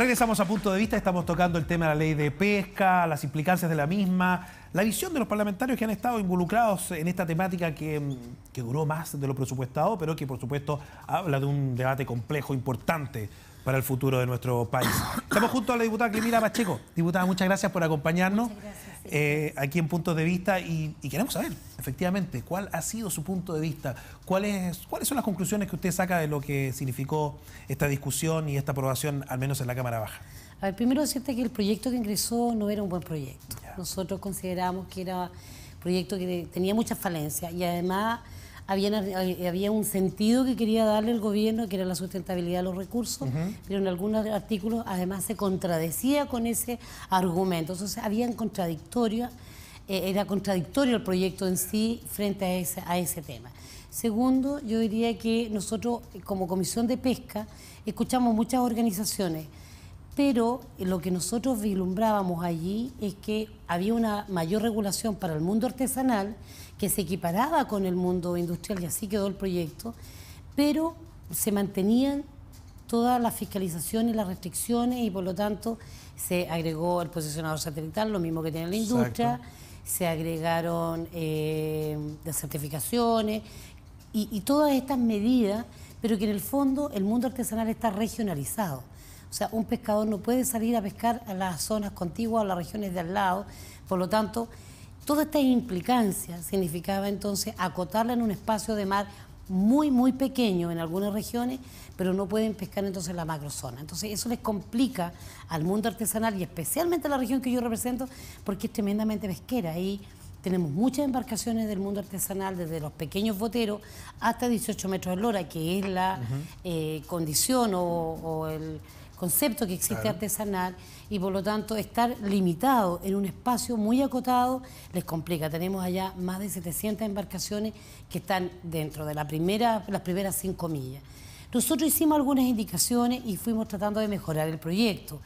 Regresamos a Punto de Vista, estamos tocando el tema de la ley de pesca, las implicancias de la misma, la visión de los parlamentarios que han estado involucrados en esta temática que duró más de lo presupuestado, pero que por supuesto habla de un debate complejo, importante para el futuro de nuestro país. Estamos junto a la diputada Clemira Pacheco. Diputada, muchas gracias por acompañarnos aquí en Puntos de Vista y queremos saber, efectivamente, cuál ha sido su punto de vista, cuáles son las conclusiones que usted saca de lo que significó esta discusión y esta aprobación, al menos en la Cámara Baja. A ver, primero decirte que el proyecto que ingresó no era un buen proyecto. Ya. Nosotros consideramos que era un proyecto que tenía muchas falencias y además había un sentido que quería darle el gobierno, que era la sustentabilidad de los recursos, pero en algunos artículos además se contradecía con ese argumento. Entonces era contradictorio el proyecto en sí frente a ese tema. Segundo, yo diría que nosotros como Comisión de Pesca escuchamos muchas organizaciones, pero lo que nosotros vislumbrábamos allí es que había una mayor regulación para el mundo artesanal que se equiparaba con el mundo industrial, y así quedó el proyecto, pero se mantenían todas las fiscalizaciones y las restricciones y por lo tanto se agregó el posicionador satelital, lo mismo que tiene la industria. Exacto. Se agregaron las certificaciones y todas estas medidas, pero que en el fondo el mundo artesanal está regionalizado. O sea, un pescador no puede salir a pescar a las zonas contiguas o a las regiones de al lado. Por lo tanto, toda esta implicancia significaba entonces acotarla en un espacio de mar muy, muy pequeño en algunas regiones, pero no pueden pescar entonces en la macrozona. Entonces eso les complica al mundo artesanal y especialmente a la región que yo represento, porque es tremendamente pesquera. Ahí tenemos muchas embarcaciones del mundo artesanal, desde los pequeños boteros hasta 18 metros de lora, que es la condición o el concepto que existe artesanal, y por lo tanto estar limitado en un espacio muy acotado les complica. Tenemos allá más de 700 embarcaciones que están dentro de las primeras 5 millas. Nosotros hicimos algunas indicaciones y fuimos tratando de mejorar el proyecto.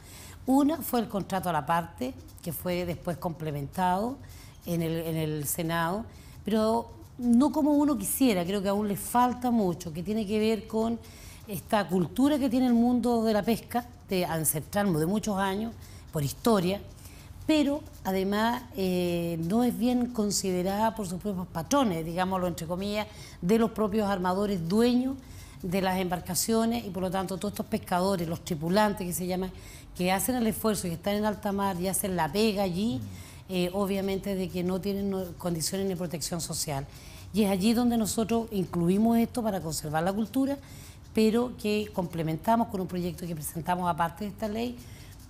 Una fue el contrato a la parte, que fue después complementado en el Senado, pero no como uno quisiera. Creo que aún le falta mucho, que tiene que ver con esta cultura que tiene el mundo de la pesca, de ancestral, de muchos años, por historia, pero además no es bien considerada por sus propios patrones, digámoslo entre comillas, de los propios armadores dueños de las embarcaciones, y por lo tanto todos estos pescadores, los tripulantes que se llaman, que hacen el esfuerzo y están en alta mar y hacen la pega allí, obviamente de que no tienen condiciones de protección social. Y es allí donde nosotros incluimos esto para conservar la cultura, pero que complementamos con un proyecto que presentamos aparte de esta ley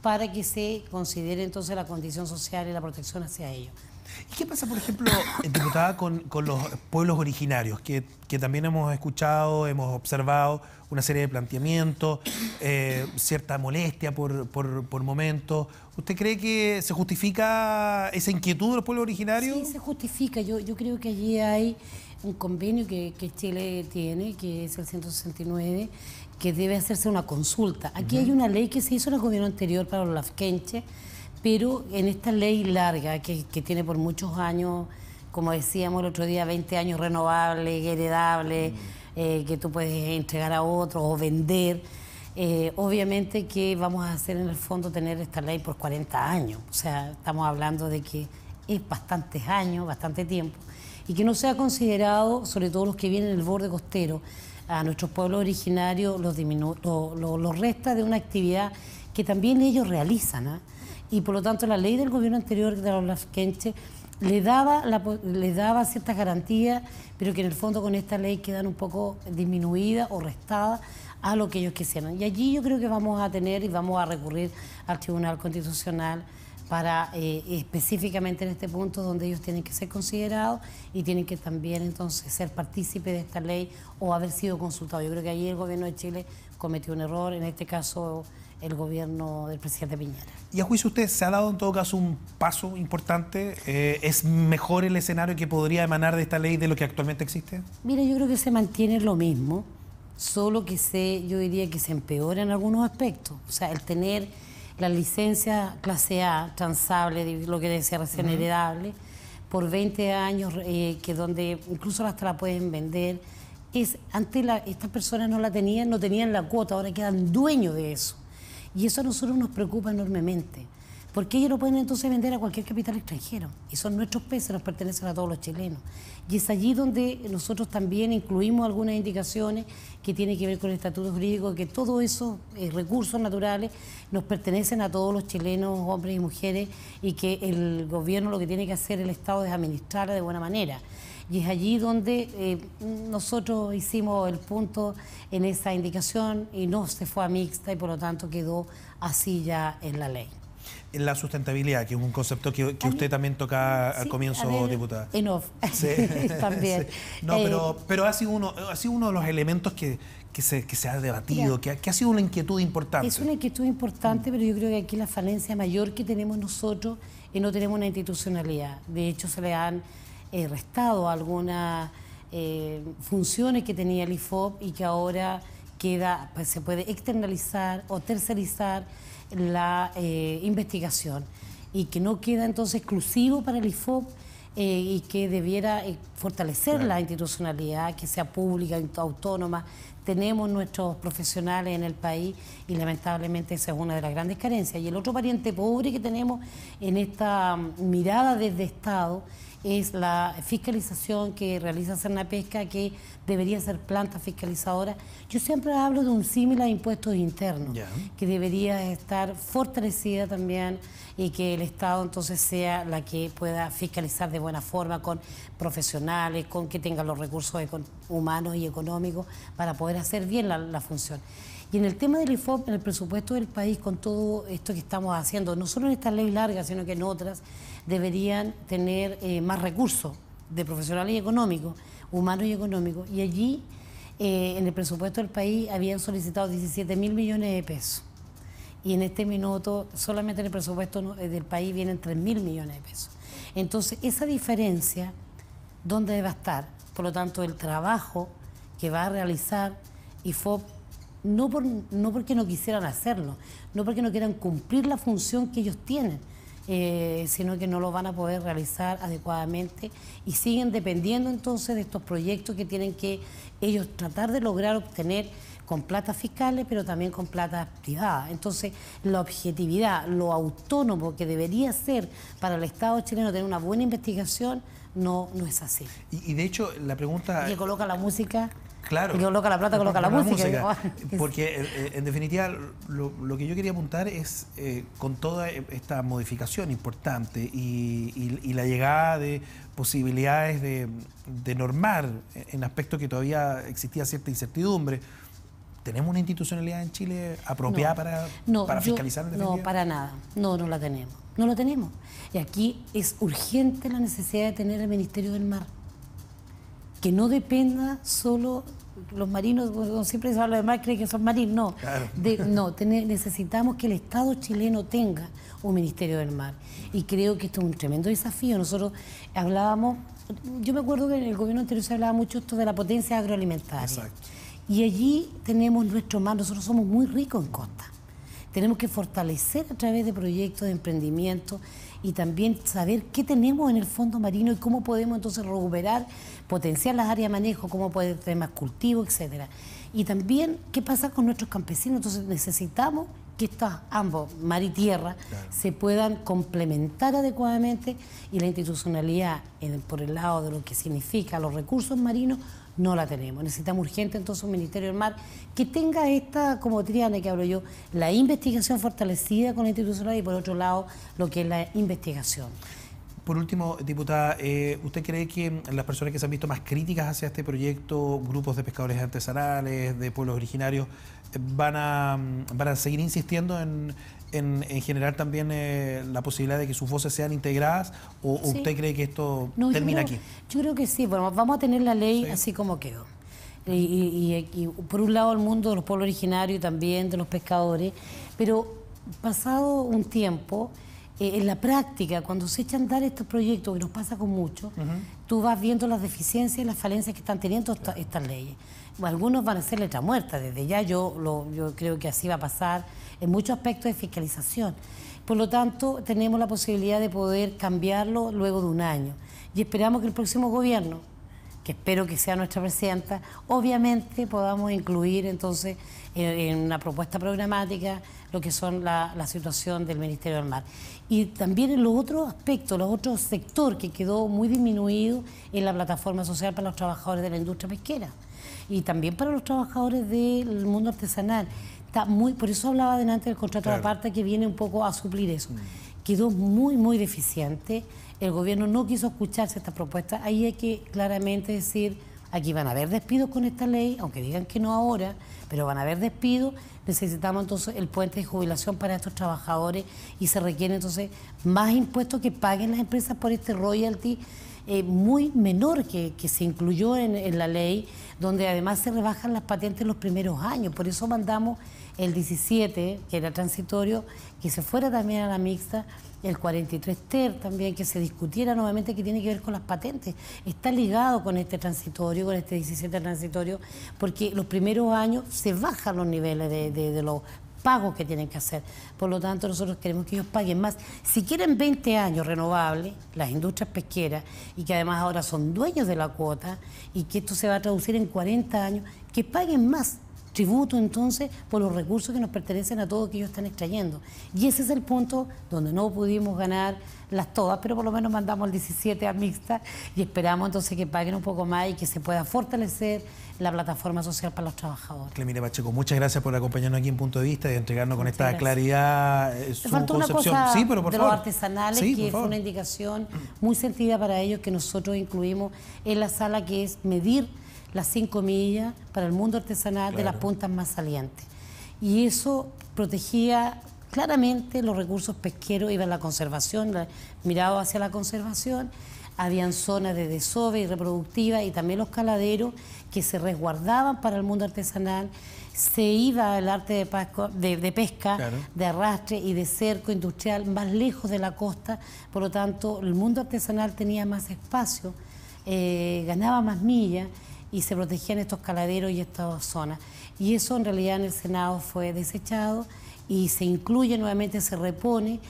para que se considere entonces la condición social y la protección hacia ellos. ¿Y qué pasa, por ejemplo, diputada, con los pueblos originarios, que también hemos escuchado, hemos observado una serie de planteamientos, cierta molestia por momentos? ¿Usted cree que se justifica esa inquietud de los pueblos originarios? Sí, se justifica. Yo creo que allí hay un convenio que Chile tiene, que es el 169, que debe hacerse una consulta. Aquí hay una ley que se hizo en el gobierno anterior para los lafkenches, pero en esta ley larga, que tiene por muchos años, como decíamos el otro día, 20 años renovables, heredables, que tú puedes entregar a otros o vender, obviamente que vamos a hacer en el fondo tener esta ley por 40 años. O sea, estamos hablando de que es bastantes años, bastante tiempo, y que no sea considerado, sobre todo los que vienen en el borde costero, a nuestros pueblos originarios los resta de una actividad que también ellos realizan, y por lo tanto la ley del gobierno anterior de los lafkenches les daba ciertas garantías, pero que en el fondo con esta ley quedan un poco disminuidas o restadas a lo que ellos quisieran. Y allí yo creo que vamos a tener y vamos a recurrir al Tribunal Constitucional para específicamente en este punto donde ellos tienen que ser considerados y tienen que también entonces ser partícipes de esta ley o haber sido consultados. Yo creo que allí el gobierno de Chile cometió un error, en este caso el gobierno del presidente Piñera. ¿Y a juicio usted se ha dado en todo caso un paso importante? ¿Es mejor el escenario que podría emanar de esta ley de lo que actualmente existe? Mira, yo creo que se mantiene lo mismo, solo que yo diría que se empeora en algunos aspectos. O sea, el tener la licencia clase A, transable, lo que decía recién, heredable, por 20 años, que donde incluso hasta la pueden vender, antes estas personas no tenían la cuota, ahora quedan dueños de eso. Y eso a nosotros nos preocupa enormemente. Porque ellos no pueden entonces vender a cualquier capital extranjero. Y son nuestros peces, nos pertenecen a todos los chilenos. Y es allí donde nosotros también incluimos algunas indicaciones que tienen que ver con el estatuto jurídico, que todos esos recursos naturales nos pertenecen a todos los chilenos, hombres y mujeres, y que el gobierno lo que tiene que hacer, el Estado, es administrarla de buena manera. Y es allí donde nosotros hicimos el punto en esa indicación y no se fue a mixta y por lo tanto quedó así ya en la ley. En la sustentabilidad, que es un concepto que usted también toca al comienzo, diputada. En off, sí. También. Sí. No, pero ha sido uno de los elementos que se ha debatido, que ha sido una inquietud importante. Es una inquietud importante, pero yo creo que aquí la falencia mayor que tenemos nosotros es no tenemos una institucionalidad. De hecho, se le han restado algunas funciones que tenía el IFOP y que ahora queda, pues, se puede externalizar o tercerizar la investigación y que no queda entonces exclusivo para el IFOP y que debiera fortalecer la institucionalidad, que sea pública, autónoma. Tenemos nuestros profesionales en el país y lamentablemente esa es una de las grandes carencias. Y el otro pariente pobre que tenemos en esta mirada desde Estado es la fiscalización que realiza Cernapesca, que debería ser planta fiscalizadora. Yo siempre hablo de un símil a impuestos internos, que debería estar fortalecida también y que el Estado entonces sea la que pueda fiscalizar de buena forma con profesionales, con que tengan los recursos humanos y económicos para poder hacer bien la función. Y en el tema del IFOP, en el presupuesto del país, con todo esto que estamos haciendo, no solo en esta ley larga, sino que en otras, deberían tener más recursos de profesionales y económicos, humanos y económicos. Y allí, en el presupuesto del país, habían solicitado 17.000 millones de pesos. Y en este minuto, solamente en el presupuesto del país vienen 3.000 millones de pesos. Entonces, esa diferencia, ¿dónde debe estar? Por lo tanto, el trabajo que va a realizar IFOP, no porque no quisieran hacerlo, no porque no quieran cumplir la función que ellos tienen, sino que no lo van a poder realizar adecuadamente y siguen dependiendo entonces de estos proyectos que tienen que ellos tratar de lograr obtener con plata fiscales, pero también con plata privada. Entonces, la objetividad, lo autónomo que debería ser para el Estado chileno tener una buena investigación, no es así. Y de hecho, la pregunta... Y que coloca la música... Claro. Y coloca la plata, coloca la música. Porque en definitiva lo que yo quería apuntar es con toda esta modificación importante y la llegada de posibilidades de normar en aspectos que todavía existía cierta incertidumbre. ¿Tenemos una institucionalidad en Chile apropiada para fiscalizar? No, para nada. No la tenemos. No lo tenemos. Y aquí es urgente la necesidad de tener el Ministerio del Mar. Que no dependa solo los marinos, como siempre se habla de mar, creen que son marinos, no. Claro. Necesitamos que el Estado chileno tenga un Ministerio del Mar. Y creo que esto es un tremendo desafío. Nosotros hablábamos, yo me acuerdo que en el gobierno anterior se hablaba mucho esto de la potencia agroalimentaria. Exacto. Y allí tenemos nuestro mar, nosotros somos muy ricos en costa. Tenemos que fortalecer a través de proyectos de emprendimiento y también saber qué tenemos en el fondo marino y cómo podemos entonces recuperar, potenciar las áreas de manejo, cómo puede tener más cultivo, etcétera. Y también qué pasa con nuestros campesinos. Entonces necesitamos que estos ambos, mar y tierra, claro, se puedan complementar adecuadamente y la institucionalidad por el lado de lo que significa los recursos marinos no la tenemos. Necesitamos urgente entonces un Ministerio del Mar que tenga esta, como triana que hablo yo, la investigación fortalecida con la institucionalidad y por otro lado lo que es la investigación. Por último, diputada, ¿usted cree que las personas que se han visto más críticas hacia este proyecto, grupos de pescadores artesanales, de pueblos originarios, van a seguir insistiendo en generar también la posibilidad de que sus voces sean integradas o sí, usted cree que esto termina aquí? Yo creo que sí, bueno, vamos a tener la ley así como quedó. Y por un lado el mundo de los pueblos originarios y también de los pescadores, pero pasado un tiempo, en la práctica, cuando se echan a andar estos proyectos, que nos pasa con muchos, tú vas viendo las deficiencias y las falencias que están teniendo estas leyes. Algunos van a ser letra muerta, desde ya yo creo que así va a pasar en muchos aspectos de fiscalización. Por lo tanto, tenemos la posibilidad de poder cambiarlo luego de un año. Y esperamos que el próximo gobierno que espero que sea nuestra presidenta, obviamente podamos incluir entonces en una propuesta programática lo que son la situación del Ministerio del Mar. Y también en los otros aspectos, los otros sectores que quedó muy disminuido en la plataforma social para los trabajadores de la industria pesquera y también para los trabajadores del mundo artesanal. Por eso hablaba delante del contrato de parte que viene un poco a suplir eso. Quedó muy deficiente. El gobierno no quiso escucharse esta propuesta. Ahí hay que claramente decir, aquí van a haber despidos con esta ley, aunque digan que no ahora, pero van a haber despidos. Necesitamos entonces el puente de jubilación para estos trabajadores y se requiere entonces más impuestos que paguen las empresas por este royalty muy menor que se incluyó en la ley, donde además se rebajan las patentes los primeros años. Por eso mandamos el 17, que era transitorio, que se fuera también a la mixta, el 43 ter también, que se discutiera nuevamente, que tiene que ver con las patentes. Está ligado con este transitorio, con este 17 transitorio, porque los primeros años se bajan los niveles de los pagos que tienen que hacer. Por lo tanto, nosotros queremos que ellos paguen más. Si quieren 20 años renovables, las industrias pesqueras, y que además ahora son dueños de la cuota, y que esto se va a traducir en 40 años, que paguen más tributo entonces por los recursos que nos pertenecen a todos que ellos están extrayendo. Y ese es el punto donde no pudimos ganar las todas, pero por lo menos mandamos el 17 a mixta y esperamos entonces que paguen un poco más y que se pueda fortalecer la plataforma social para los trabajadores. Clemire Pacheco, muchas gracias por acompañarnos aquí en Punto de Vista y entregarnos con esta claridad su faltó concepción. Una cosa sí, pero por de favor. Los artesanales, sí, que fue una indicación muy sentida para ellos que nosotros incluimos en la sala, que es medir las 5 millas para el mundo artesanal de las puntas más salientes. Y eso protegía claramente los recursos pesqueros, iba en la conservación, mirado hacia la conservación, habían zonas de desove y reproductiva y también los caladeros que se resguardaban para el mundo artesanal. Se iba al arte de pesca, de arrastre y de cerco industrial más lejos de la costa, por lo tanto el mundo artesanal tenía más espacio, ganaba más millas y se protegían estos caladeros y estas zonas. Y eso en realidad en el Senado fue desechado y se incluye nuevamente, se repone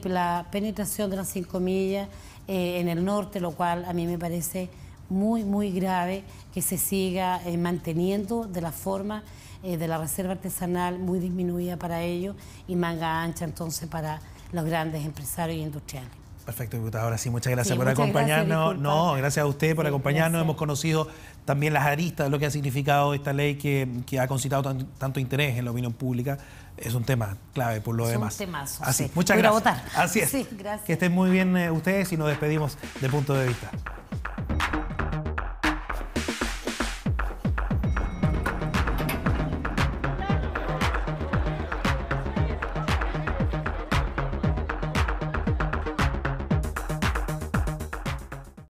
la penetración de las 5 millas en el norte, lo cual a mí me parece muy grave que se siga manteniendo de la forma de la reserva artesanal muy disminuida para ellos y manga ancha entonces para los grandes empresarios y industriales. Perfecto, diputada. Ahora sí, muchas gracias por acompañarnos. Gracias a usted por acompañarnos. Gracias. Hemos conocido también las aristas de lo que ha significado esta ley que ha concitado tanto interés en la opinión pública. Es un tema clave por lo demás. Es un temazo. Así, muchas gracias. Votar. Así es. Sí, gracias. Que estén muy bien ustedes y nos despedimos de Punto de Vista.